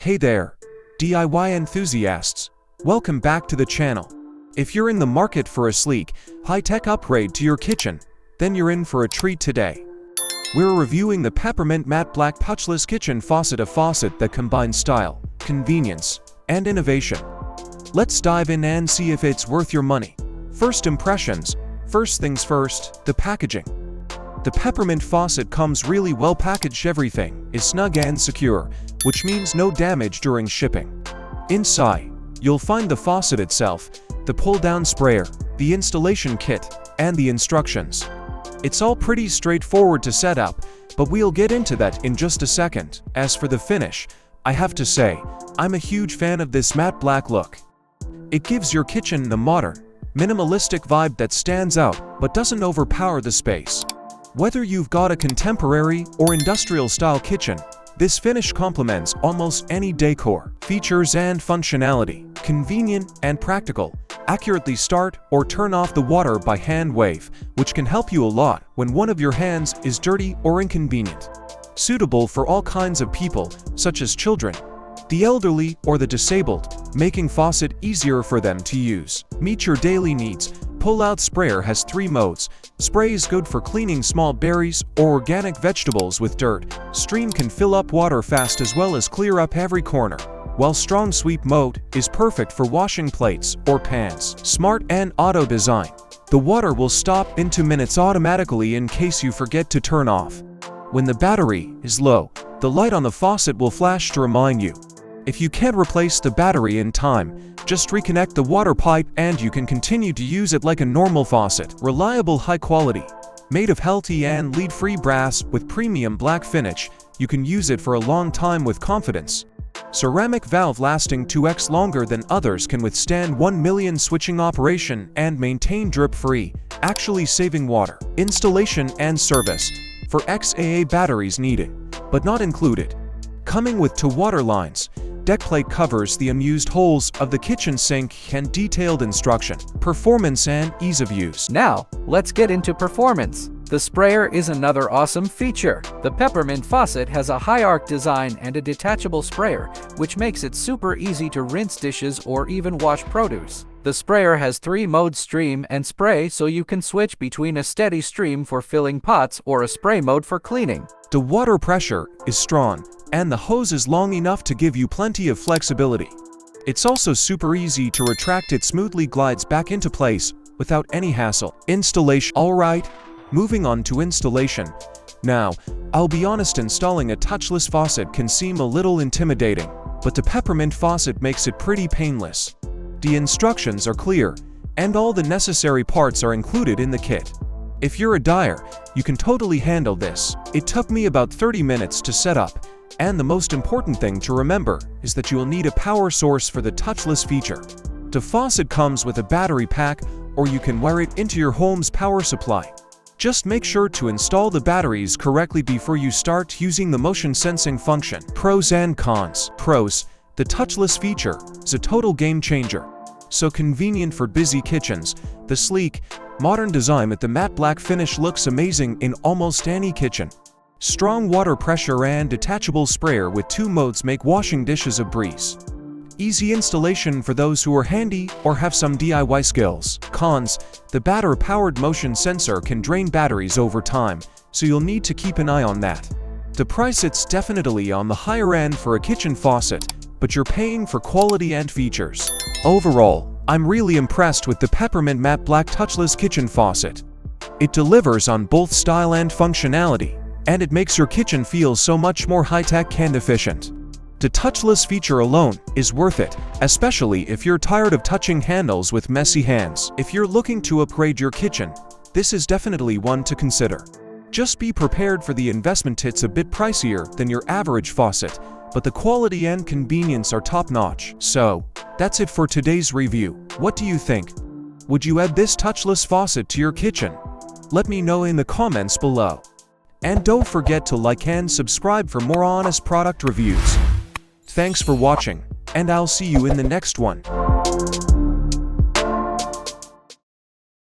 Hey there, DIY enthusiasts. Welcome back to the channel. If you're in the market for a sleek, high-tech upgrade to your kitchen, then you're in for a treat today. We're reviewing the Peppermint Matte Black Touchless Kitchen Faucet, a faucet that combines style, convenience, and innovation. Let's dive in and see if it's worth your money. First impressions. First things first, the packaging. The Peppermint faucet comes really well packaged. Everything is snug and secure, which means no damage during shipping. Inside, you'll find the faucet itself, the pull-down sprayer, the installation kit, and the instructions. It's all pretty straightforward to set up, but we'll get into that in just a second. As for the finish, I have to say, I'm a huge fan of this matte black look. It gives your kitchen the modern, minimalistic vibe that stands out but doesn't overpower the space. Whether you've got a contemporary or industrial-style kitchen, this finish complements almost any decor. Features and functionality: convenient and practical. Accurately start or turn off the water by hand wave, which can help you a lot when one of your hands is dirty or inconvenient. Suitable for all kinds of people, such as children, the elderly, or the disabled, making faucet easier for them to use. Meet your daily needs. Pull-out sprayer has 3 modes. Spray is good for cleaning small berries or organic vegetables with dirt. Stream can fill up water fast as well as clear up every corner, while strong sweep mode is perfect for washing plates or pans. Smart and auto design. The water will stop in 2 minutes automatically in case you forget to turn off. When the battery is low, the light on the faucet will flash to remind you. If you can't replace the battery in time, just reconnect the water pipe and you can continue to use it like a normal faucet. Reliable, high quality. Made of healthy and lead-free brass with premium black finish, you can use it for a long time with confidence. Ceramic valve lasting 2x longer than others can withstand 1 million switching operation and maintain drip-free, actually saving water. Installation and service. For XAA batteries needed, but not included. Coming with 2 water lines. Deck plate covers the unused holes of the kitchen sink and detailed instruction. Performance and ease of use. Now, let's get into performance. The sprayer is another awesome feature. The Peppermint faucet has a high arc design and a detachable sprayer, which makes it super easy to rinse dishes or even wash produce. The sprayer has 3 modes: stream and spray, so you can switch between a steady stream for filling pots or a spray mode for cleaning. The water pressure is strong, and the hose is long enough to give you plenty of flexibility. It's also super easy to retract. It smoothly glides back into place without any hassle. Installation. Alright, moving on to installation. Now, I'll be honest, installing a touchless faucet can seem a little intimidating, but the Peppermint faucet makes it pretty painless. The instructions are clear, and all the necessary parts are included in the kit. If you're a dyer, you can totally handle this. It took me about 30 minutes to set up, and the most important thing to remember is that you'll need a power source for the touchless feature. The faucet comes with a battery pack, or you can wire it into your home's power supply. Just make sure to install the batteries correctly before you start using the motion sensing function. Pros and cons. Pros: the touchless feature is a total game changer. So convenient for busy kitchens. The sleek, modern design with the matte black finish looks amazing in almost any kitchen. Strong water pressure and detachable sprayer with 2 modes make washing dishes a breeze. Easy installation for those who are handy or have some DIY skills. Cons: the battery-powered motion sensor can drain batteries over time, so you'll need to keep an eye on that. The price: it's definitely on the higher end for a kitchen faucet, but you're paying for quality and features. Overall, I'm really impressed with the Peppermint Matte Black Touchless Kitchen Faucet. It delivers on both style and functionality, and it makes your kitchen feel so much more high-tech and efficient. The touchless feature alone is worth it, especially if you're tired of touching handles with messy hands. If you're looking to upgrade your kitchen, this is definitely one to consider. Just be prepared for the investment. It's a bit pricier than your average faucet, but the quality and convenience are top-notch. So, that's it for today's review. What do you think? Would you add this touchless faucet to your kitchen? Let me know in the comments below. And don't forget to like and subscribe for more honest product reviews. Thanks for watching, and I'll see you in the next one.